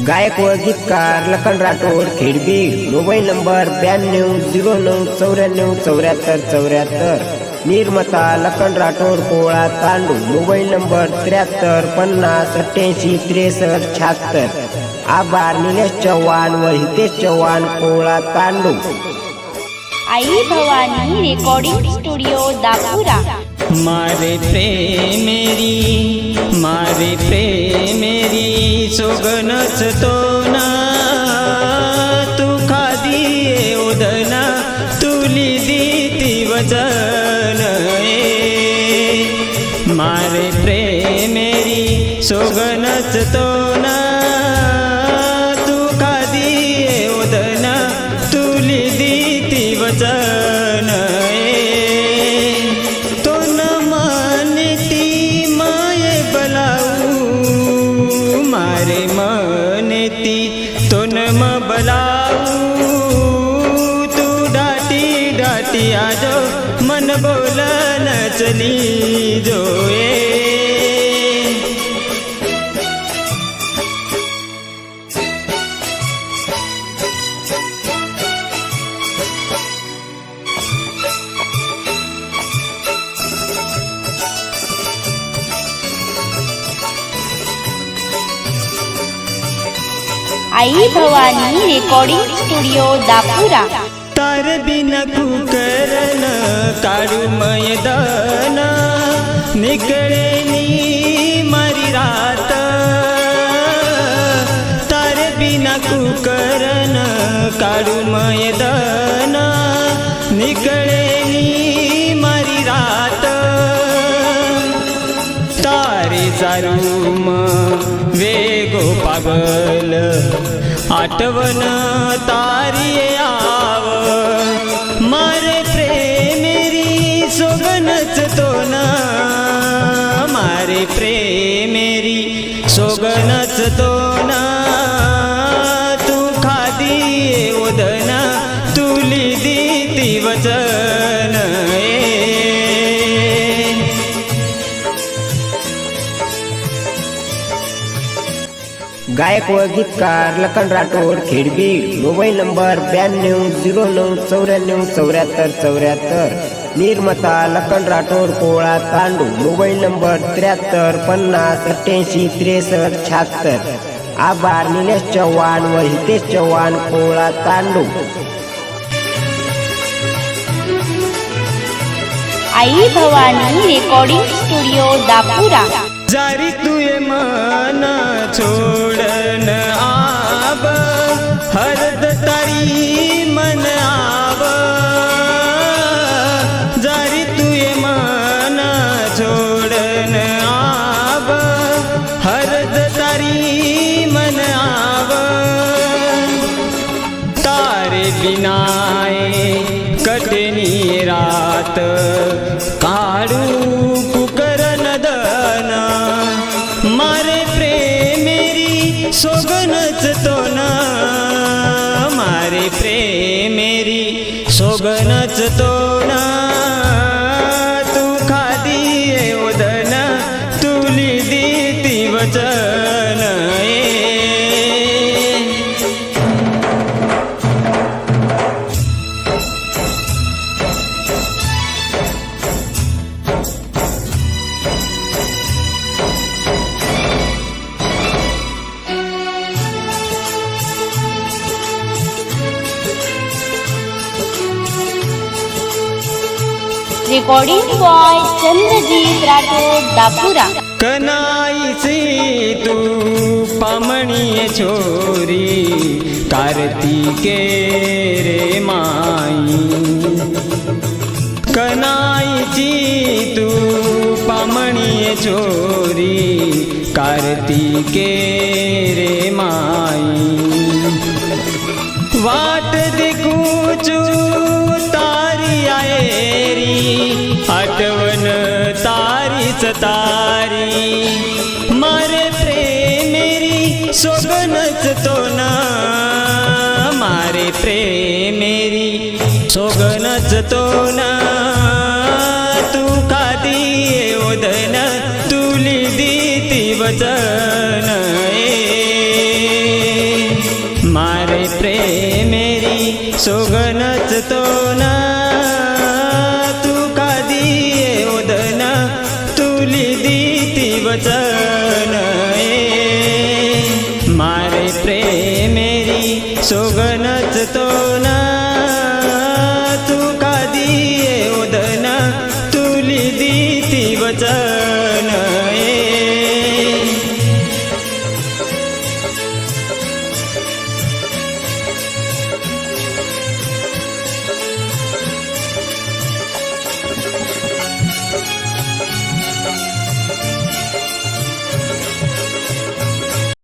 गायक व गीतकार लखन राठोड खेडबीड। Mobile number 9209949474। निर्माता लखन राठोड कोळा तांडू। मोबाईल नंबर 7350886376। आभार निलेश चव्हाण व हितेश चव्हाण कोळा तांडू। Aai Bhavani recording studio Dapura. मारे प्रेमेरी सोगनच तो ना तू खादी उदना तुली दीती वचन मारे प्रेमेरी सोगनच तो ना तू खादी उदना तुली दीती वचन तू डाटी डाटी आजो मन बोलन चली जोए आई भवानी रेकॉर्डिंग स्टुडिओ दापुरा। तार बिना कुकरन काढू मैदान निकळे नी मारी रात तार बिना कुकरन काढू मैदान निकळे नी मारी रात तारे सारूम वेगो पागल आठवण तारी आव मारे प्रेमेरी सोगनच तो ना मारे प्रेमेरी सोगनच तो ना तू खादी उदना तुली दीती वचन गायक व गीतकार लखन राठोड खेडबीड। Mobile number 9209949474। निर्माता लखन राठोड कोळा तांडू। मोबाईल नंबर 7350886376। आभार निलेश चव्हाण व हितेश चव्हाण कोळा तांडू। Aai Bhavani recording studio Dapura. जारी तुये मन छोड़न आब हरद तारी मन आब जारी तुये मन छोड़न आब हरद तारी मन आब तारे बिनाए कटनी रात काढू कुकरन दन मारे प्रेमेरी सोगनच तो ना मारे प्रेमेरी सोगनच तो ना तू खादी उदना तुली दीती वचन रेकॉर्डिंग बॉय चंद्रजीत राठोड दापुरा। कनाई सी तू पामणीय छोरी कार्तिके रे माई कनाईची तू पामणीय छोरी कार्तिके रे माई वाट देखूचू तारी आएरी आठवण तारीच तारी मारे प्रेमेरी सोगनच तो ना मारे प्रेमेरी सोगनच तो ना तू खादी उदना तुली दीती वचन प्रेमेरी सोगनच तो ना तू का दिये उदन तुली दीती वचन मारे प्रेमेरी सोगनच तो ना